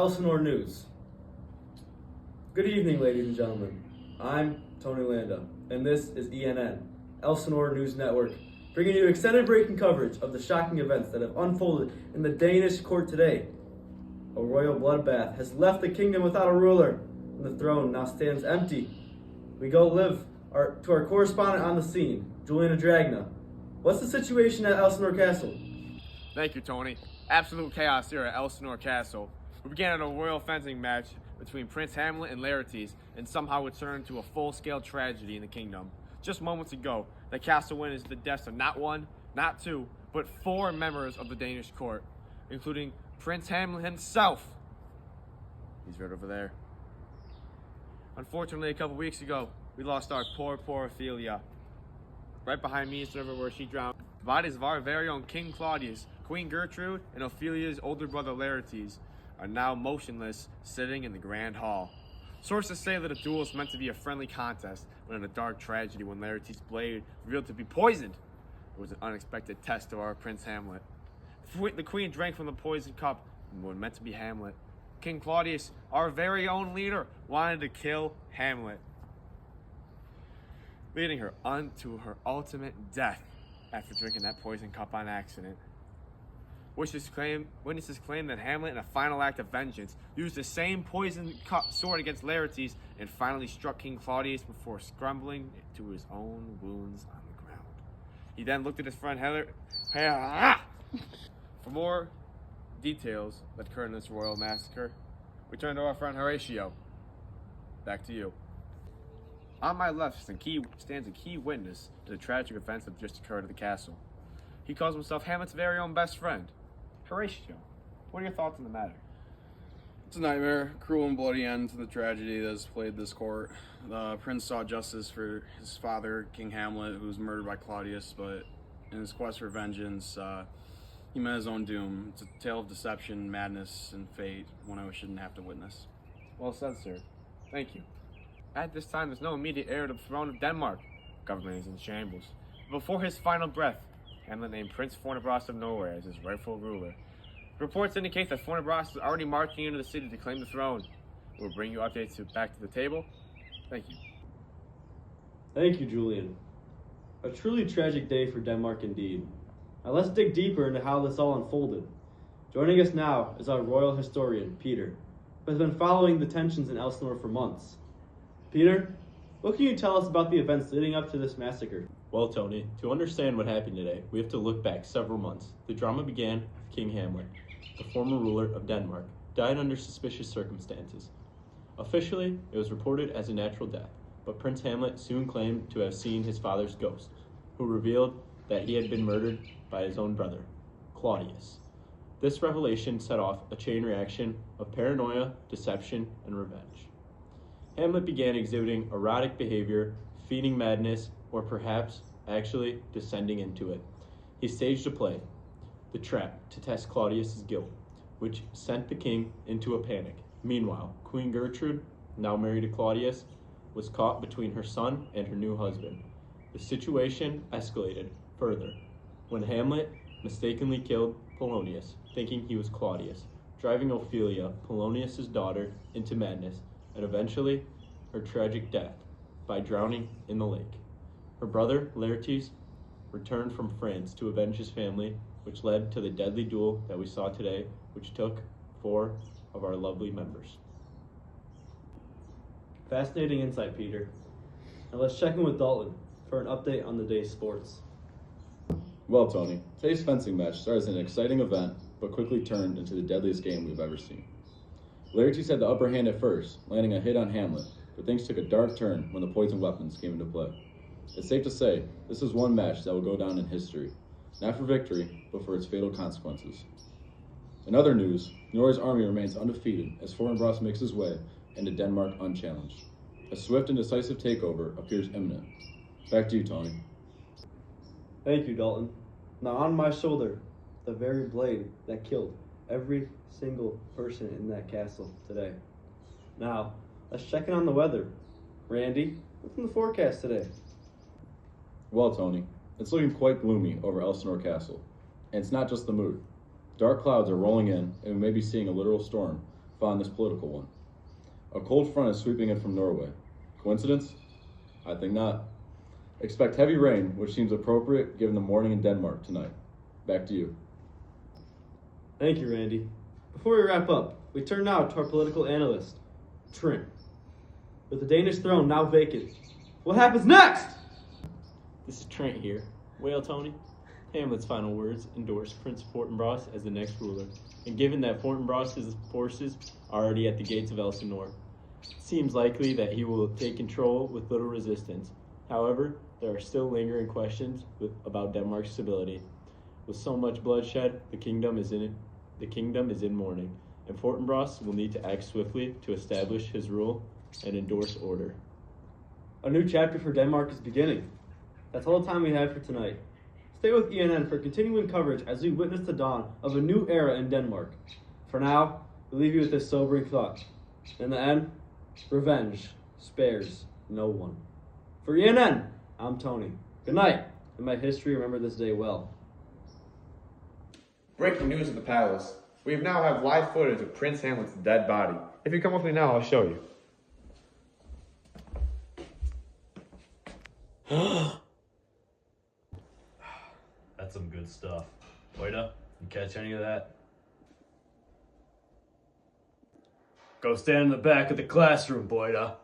Elsinore News. Good evening, ladies and gentlemen. I'm Tony Landa, and this is ENN, Elsinore News Network, bringing you extended breaking coverage of the shocking events that have unfolded in the Danish court today. A royal bloodbath has left the kingdom without a ruler, and the throne now stands empty. We go to our correspondent on the scene, Juliana Dragna. What's the situation at Elsinore Castle? Thank you, Tony. Absolute chaos here at Elsinore Castle. We began at a royal fencing match between Prince Hamlet and Laertes, and somehow it turned to a full-scale tragedy in the kingdom. Just moments ago, the castle witnessed the deaths of not one, not two, but 4 members of the Danish court, including Prince Hamlet himself. He's right over there. Unfortunately, a couple weeks ago, we lost our poor Ophelia. Right behind me is the river where she drowned. The bodies of our very own King Claudius, Queen Gertrude, and Ophelia's older brother Laertes are now motionless, sitting in the Grand Hall. Sources say that a duel is meant to be a friendly contest, but in a dark tragedy when Laertes' blade revealed to be poisoned, it was an unexpected test to our Prince Hamlet. The Queen drank from the poisoned cup and what meant to be Hamlet. King Claudius, our very own leader, wanted to kill Hamlet, leading her unto her ultimate death after drinking that poison cup on accident. Witnesses claim that Hamlet, in a final act of vengeance, used the same poisoned sword against Laertes and finally struck King Claudius before scrambling to his own wounds on the ground. He then looked at his friend Heather. For more details that occurred in this royal massacre, we turn to our friend Horatio. Back to you. On my left stands a key witness to the tragic events that just occurred at the castle. He calls himself Hamlet's very own best friend. Horatio, what are your thoughts on the matter? It's a nightmare, cruel and bloody end to the tragedy that has plagued this court. The prince sought justice for his father, King Hamlet, who was murdered by Claudius, but in his quest for vengeance, he met his own doom. It's a tale of deception, madness, and fate, one I shouldn't have to witness. Well said, sir. Thank you. At this time, there's no immediate heir to the throne of Denmark. Government is in shambles. Before his final breath, Hamlet named Prince Fornabros of Norway as his rightful ruler. Reports indicate that Fornabros is already marching into the city to claim the throne. We'll bring you updates back to the table. Thank you. Thank you, Julian. A truly tragic day for Denmark indeed. Now let's dig deeper into how this all unfolded. Joining us now is our royal historian, Peter, who has been following the tensions in Elsinore for months. Peter, what can you tell us about the events leading up to this massacre? Well, Tony, to understand what happened today, we have to look back several months. The drama began with King Hamlet, the former ruler of Denmark, died under suspicious circumstances. Officially, it was reported as a natural death, but Prince Hamlet soon claimed to have seen his father's ghost, who revealed that he had been murdered by his own brother, Claudius. This revelation set off a chain reaction of paranoia, deception, and revenge. Hamlet began exhibiting erratic behavior, feeding madness, or perhaps actually descending into it. He staged a play, the trap, to test Claudius's guilt, which sent the king into a panic. Meanwhile, Queen Gertrude, now married to Claudius, was caught between her son and her new husband. The situation escalated further when Hamlet mistakenly killed Polonius, thinking he was Claudius, driving Ophelia, Polonius's daughter, into madness, and eventually her tragic death by drowning in the lake. Her brother, Laertes, returned from France to avenge his family, which led to the deadly duel that we saw today, which took 4 of our lovely members. Fascinating insight, Peter. Now let's check in with Dalton for an update on the day's sports. Well, Tony, today's fencing match started as an exciting event, but quickly turned into the deadliest game we've ever seen. Laertes had the upper hand at first, landing a hit on Hamlet, but things took a dark turn when the poison weapons came into play. It's safe to say, this is one match that will go down in history, not for victory, but for its fatal consequences. In other news, Norway's army remains undefeated as Fornabros makes his way into Denmark unchallenged. A swift and decisive takeover appears imminent. Back to you, Tony. Thank you, Dalton. Now on my shoulder, the very blade that killed every single person in that castle today. Now, let's check in on the weather. Randy, what's in the forecast today? Well, Tony, it's looking quite gloomy over Elsinore Castle. And it's not just the mood. Dark clouds are rolling in, and we may be seeing a literal storm, spawned this political one. A cold front is sweeping in from Norway. Coincidence? I think not. Expect heavy rain, which seems appropriate given the morning in Denmark tonight. Back to you. Thank you, Randy. Before we wrap up, we turn now to our political analyst, Trent. With the Danish throne now vacant, what happens next? This is Trent here. Well, Tony, Hamlet's final words endorse Prince Fortinbras as the next ruler, and given that Fortinbras's forces are already at the gates of Elsinore, it seems likely that he will take control with little resistance. However, there are still lingering questions about Denmark's stability. With so much bloodshed, the kingdom is in mourning, and Fortinbras will need to act swiftly to establish his rule and endorse order. A new chapter for Denmark is beginning. That's all the time we have for tonight. Stay with ENN for continuing coverage as we witness the dawn of a new era in Denmark. For now, we leave you with this sobering thought. In the end, revenge spares no one. For ENN, I'm Tony. Good night, and may history remember this day well. Breaking news at the palace. We now have live footage of Prince Hamlet's dead body. If you come with me now, I'll show you. That's some good stuff. Boyda, you catch any of that? Go stand in the back of the classroom, Boyda.